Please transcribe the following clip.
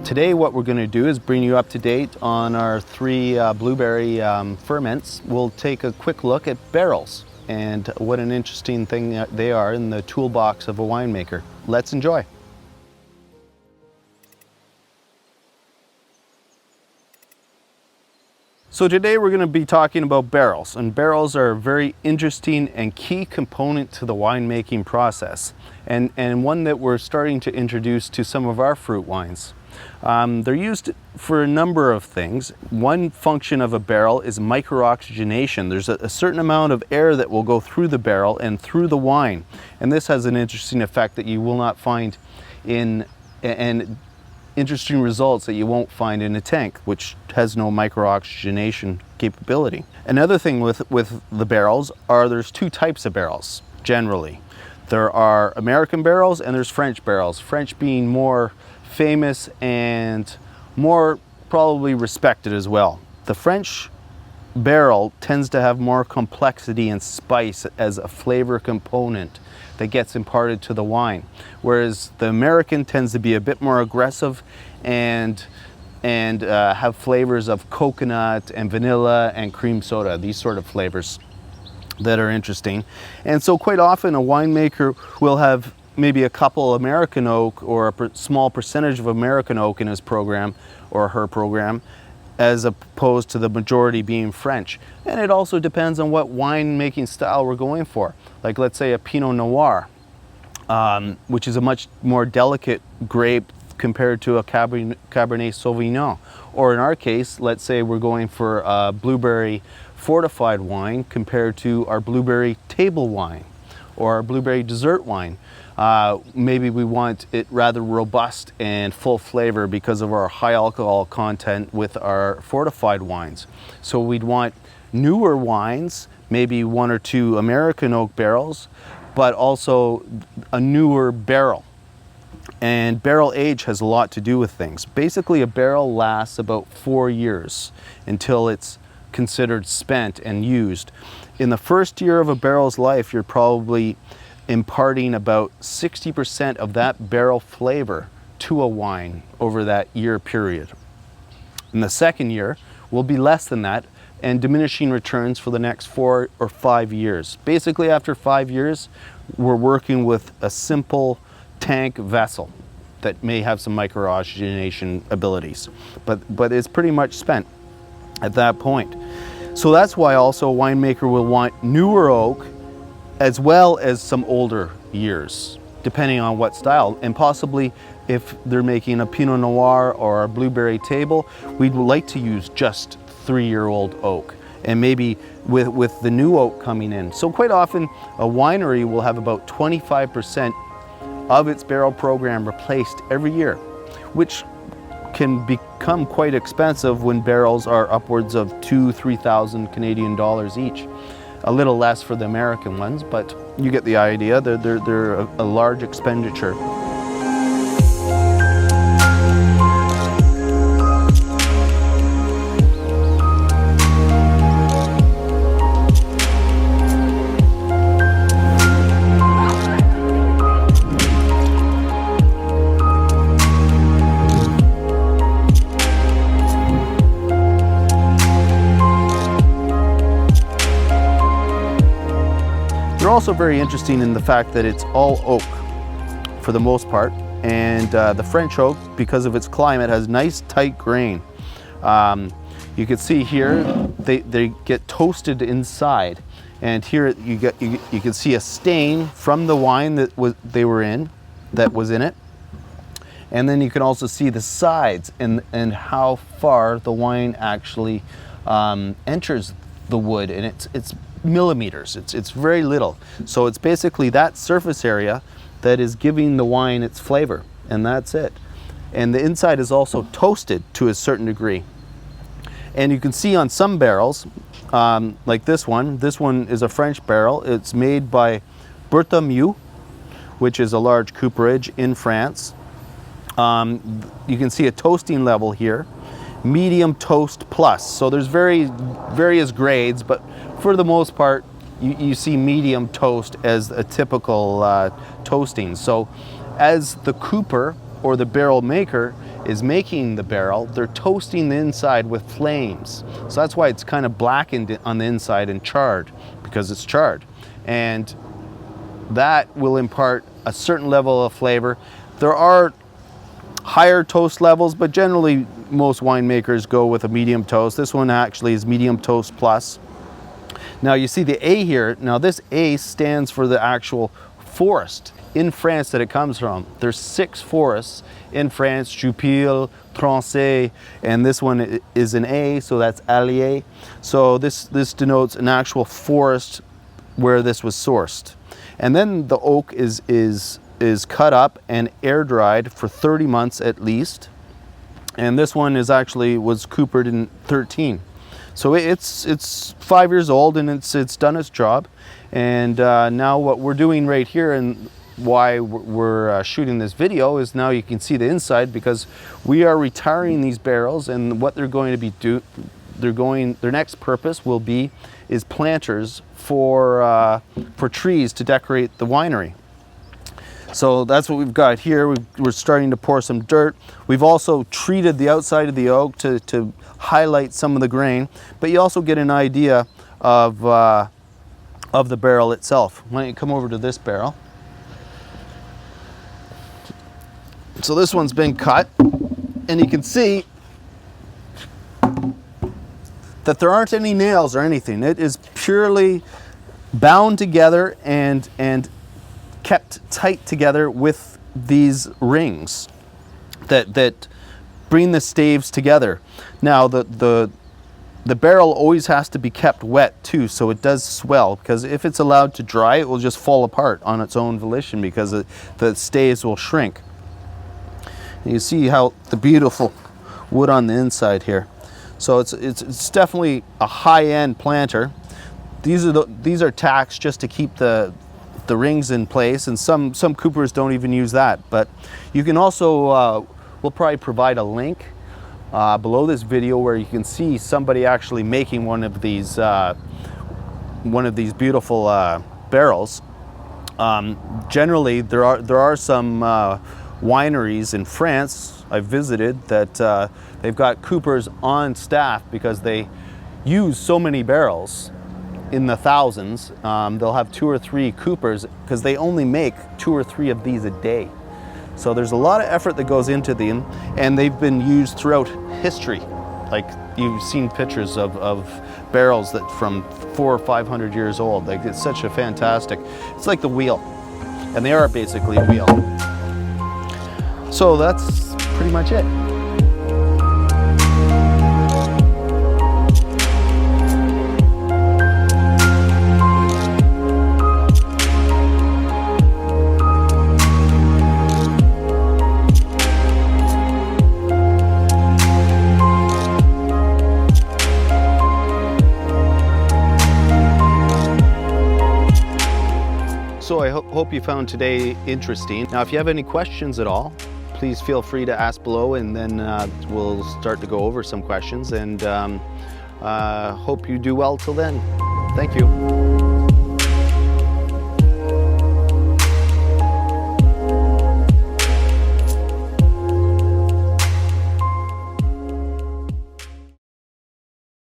Today what we're going to do is bring you up to date on our three blueberry ferments. We'll take a quick look at barrels and what an interesting thing they are in the toolbox of a winemaker. Let's enjoy. So today we're going to be talking about barrels, and barrels are a very interesting and key component to the winemaking process, and one that we're starting to introduce to some of our fruit wines. They're used for a number of things. One function of a barrel is microoxygenation. There's a certain amount of air that will go through the barrel and through the wine, and this has an interesting effect that you will not find and interesting results that you won't find in a tank, which has no microoxygenation capability. Another thing with the barrels are there's two types of barrels generally. There are American barrels and there's French barrels. French being more famous and more probably respected as well. The French barrel tends to have more complexity and spice as a flavor component that gets imparted to the wine, whereas the American tends to be a bit more aggressive and have flavors of coconut and vanilla and cream soda, these sort of flavors that are interesting. And so quite often a winemaker will have maybe a couple American oak or a small percentage of American oak in his program or her program, as opposed to the majority being French. And it also depends on what winemaking style we're going for. Like let's say a Pinot Noir, which is a much more delicate grape compared to a Cabernet Sauvignon. Or in our case, let's say we're going for a blueberry fortified wine compared to our blueberry table wine or our blueberry dessert wine. Maybe we want it rather robust and full flavor because of our high alcohol content with our fortified wines. So we'd want newer wines, maybe one or two American oak barrels, but also a newer barrel. And barrel age has a lot to do with things. Basically, a barrel lasts about 4 years until it's considered spent and used. In the first year of a barrel's life, you're probably imparting about 60% of that barrel flavor to a wine over that year period. In the second year will be less than that and diminishing returns for the next 4 or 5 years. Basically, after 5 years, we're working with a simple tank vessel that may have some microoxygenation abilities, but it's pretty much spent at that point. So that's why also a winemaker will want newer oak as well as some older years, depending on what style. And possibly if they're making a Pinot Noir or a blueberry table, we'd like to use just 3-year-old oak, and maybe with the new oak coming in. So quite often a winery will have about 25% of its barrel program replaced every year, which can become quite expensive when barrels are upwards of 2,000–3,000 Canadian dollars each. A little less for the American ones, but you get the idea. They're a large expenditure. They're also very interesting in the fact that it's all oak for the most part, and the French oak, because of its climate, has nice tight grain. You can see here they get toasted inside, and here you can see a stain from the wine that was in it, and then you can also see the sides and how far the wine actually enters the wood, and it's millimeters. It's very little. So it's basically that surface area that is giving the wine its flavor, and that's it. And the inside is also toasted to a certain degree. And you can see on some barrels, like this one is a French barrel. It's made by Berthamieux, which is a large cooperage in France. You can see a toasting level here, medium toast plus. So there's various grades, but for the most part, you see medium toast as a typical toasting. So as the cooper or the barrel maker is making the barrel, they're toasting the inside with flames. So that's why it's kind of blackened on the inside and charred, because it's charred. And that will impart a certain level of flavor. There are higher toast levels, but generally most winemakers go with a medium toast. This one actually is medium toast plus. Now you see the A here. Now this A stands for the actual forest in France that it comes from. There's 6 forests in France: Jupille, Trancé, and this one is an A, so that's Allier. So this denotes an actual forest where this was sourced. And then the oak is cut up and air dried for 30 months at least. And this one was coopered in 13. So it's 5 years old, and it's done its job. And now what we're doing right here, and why we're shooting this video, is now you can see the inside, because we are retiring these barrels, and what they're going to be their next purpose will be is planters for trees to decorate the winery. So that's what we've got here. We're starting to pour some dirt. We've also treated the outside of the oak to highlight some of the grain, but you also get an idea of the barrel itself. Why don't you come over to this barrel? So this one's been cut, and you can see that there aren't any nails or anything. It is purely bound together and kept tight together with these rings that bring the staves together. Now the barrel always has to be kept wet too, so it does swell, because if it's allowed to dry, it will just fall apart on its own volition, because the staves will shrink. And you see how the beautiful wood on the inside here. So it's definitely a high-end planter. These are tacks just to keep the rings in place, and some coopers don't even use that. But you can also we'll probably provide a link below this video where you can see somebody actually making one of these beautiful barrels. Generally, there are some wineries in France I've visited that they've got coopers on staff, because they use so many barrels in the thousands. They'll have 2 or 3 coopers, because they only make 2 or 3 of these a day. So there's a lot of effort that goes into them, and they've been used throughout history. Like, you've seen pictures of barrels that from 400 or 500 years old. Like, it's such a fantastic, it's like the wheel, and they are basically a wheel. So that's pretty much it. So I hope you found today interesting. Now, if you have any questions at all, please feel free to ask below, and then we'll start to go over some questions, and hope you do well till then. Thank you.